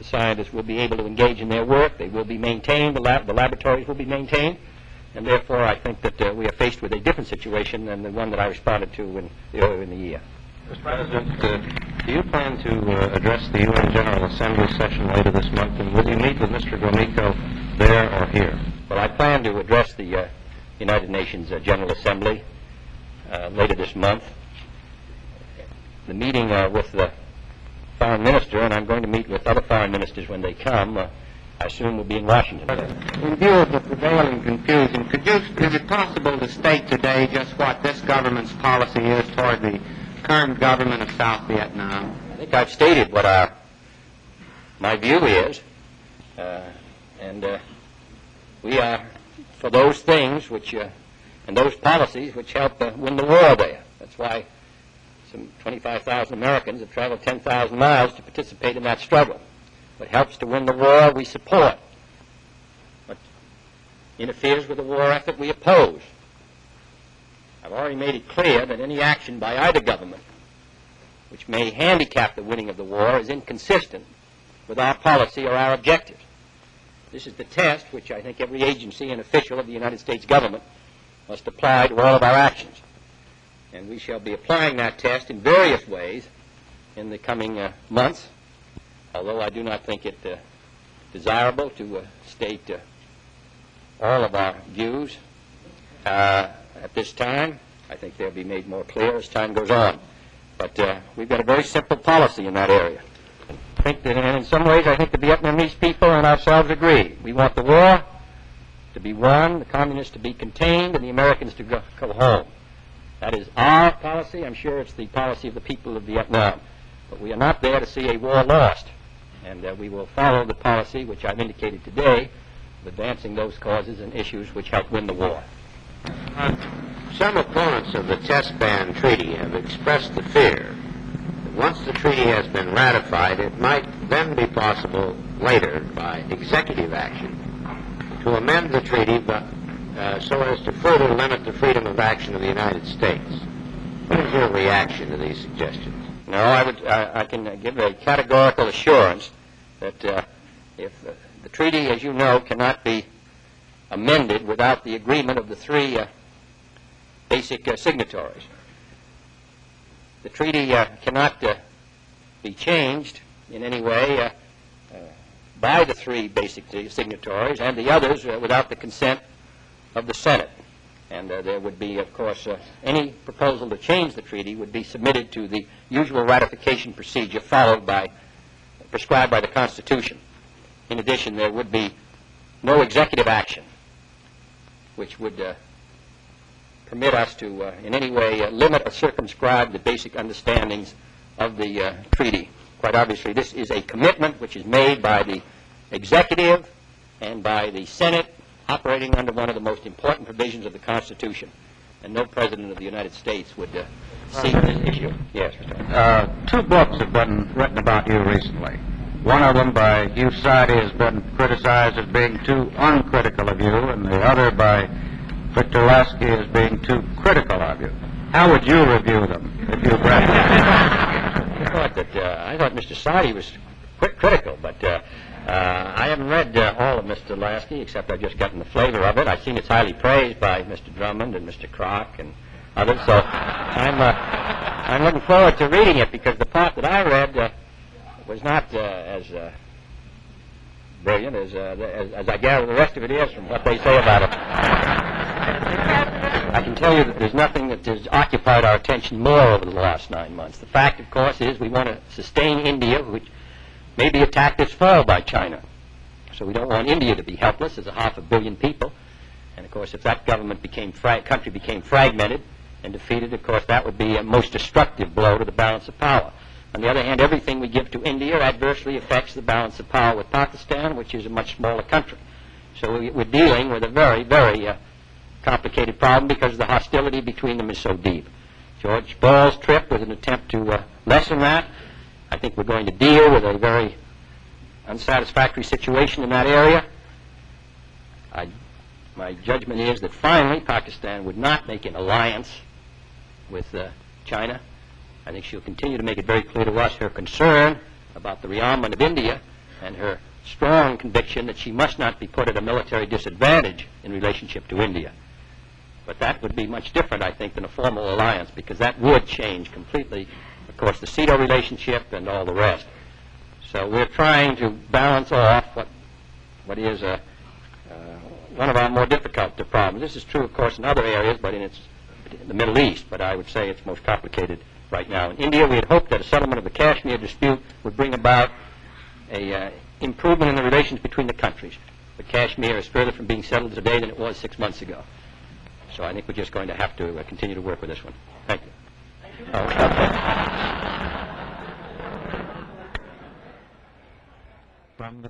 The scientists will be able to engage in their work. They will be maintained. The laboratories will be maintained. And therefore, I think that we are faced with a different situation than the one that I responded to earlier in the year. Mr. President, do you plan to address the UN General Assembly session later this month, and will you meet with Mr. Gromyko there or here? Well, I plan to address the United Nations General Assembly later this month. The meeting with the foreign minister, and I'm going to meet with other foreign ministers when they come, I assume will be in Washington. In view of the prevailing confusion, is it possible to state today just what this government's policy is toward the current government of South Vietnam? I think I've stated what my view is, and we are for those things which and those policies which help win the war there. That's why some 25,000 Americans have traveled 10,000 miles to participate in that struggle. What helps to win the war, we support. What interferes with the war effort, we oppose. I've already made it clear that any action by either government which may handicap the winning of the war is inconsistent with our policy or our objectives. This is the test which I think every agency and official of the United States government must apply to all of our actions. And we shall be applying that test in various ways in the coming months, although I do not think it desirable to state all of our views at this time. I think they'll be made more clear as time goes on. But we've got a very simple policy in that area. I think that in some ways, I think the Vietnamese people and ourselves agree. We want the war to be won, the communists to be contained, and the Americans to go home. That is our policy. I'm sure it's the policy of the people of Vietnam. But we are not there to see a war lost. And we will follow the policy which I've indicated today of advancing those causes and issues which help win the war. Some opponents of the Test Ban Treaty have expressed the fear that once the treaty has been ratified, it might then be possible later, by executive action, to amend the treaty but so as to further limit the freedom of action of the United States. What is your reaction to these suggestions? No, I can give a categorical assurance that if the treaty, as you know, cannot be amended without the agreement of the three basic signatories. The treaty cannot be changed in any way by the three basic signatories and the others without the consent of the Senate. And there would be, of course, any proposal to change the treaty would be submitted to the usual ratification procedure prescribed by the Constitution. In addition, there would be no executive action which would permit us to in any way limit or circumscribe the basic understandings of the treaty. Quite obviously, this is a commitment which is made by the executive and by the Senate, operating under one of the most important provisions of the Constitution. And no president of the United States would seek this issue. Yes, Mr. Two books have been written about you recently. One of them by Hugh Sidey has been criticized as being too uncritical of you, and the other by Victor Lasky as being too critical of you. How would you review them if you'd read them? I thought Mr. Sidey was critical, but I haven't read all of Mr. Lasky, except I've just gotten the flavor of it. I've seen it's highly praised by Mr. Drummond and Mr. Kroc and others, so I'm looking forward to reading it, because the part that I read was not as brilliant as I gather the rest of it is from what they say about it. I can tell you that there's nothing that has occupied our attention more over the last 9 months. The fact, of course, is we want to sustain India, which may be attacked this fall by China. So we don't want India to be helpless as 500 million people. And, of course, if that country became fragmented and defeated, of course, that would be a most destructive blow to the balance of power. On the other hand, everything we give to India adversely affects the balance of power with Pakistan, which is a much smaller country. So we're dealing with a very, very complicated problem because the hostility between them is so deep. George Ball's trip was an attempt to lessen that. I think we're going to deal with a very unsatisfactory situation in that area. My judgment is that finally Pakistan would not make an alliance with China. I think she'll continue to make it very clear to us her concern about the rearmament of India, and her strong conviction that she must not be put at a military disadvantage in relationship to India. But that would be much different, I think, than a formal alliance, because that would change completely, of course, the CETO relationship and all the rest. So we're trying to balance off what is one of our more difficult problems. This is true, of course, in other areas, but in the Middle East, but I would say it's most complicated right now. In India, we had hoped that a settlement of the Kashmir dispute would bring about a improvement in the relations between the countries. But Kashmir is further from being settled today than it was 6 months ago. So I think we're just going to have to continue to work with this one. Thank you. Thank you. Oh, okay. From the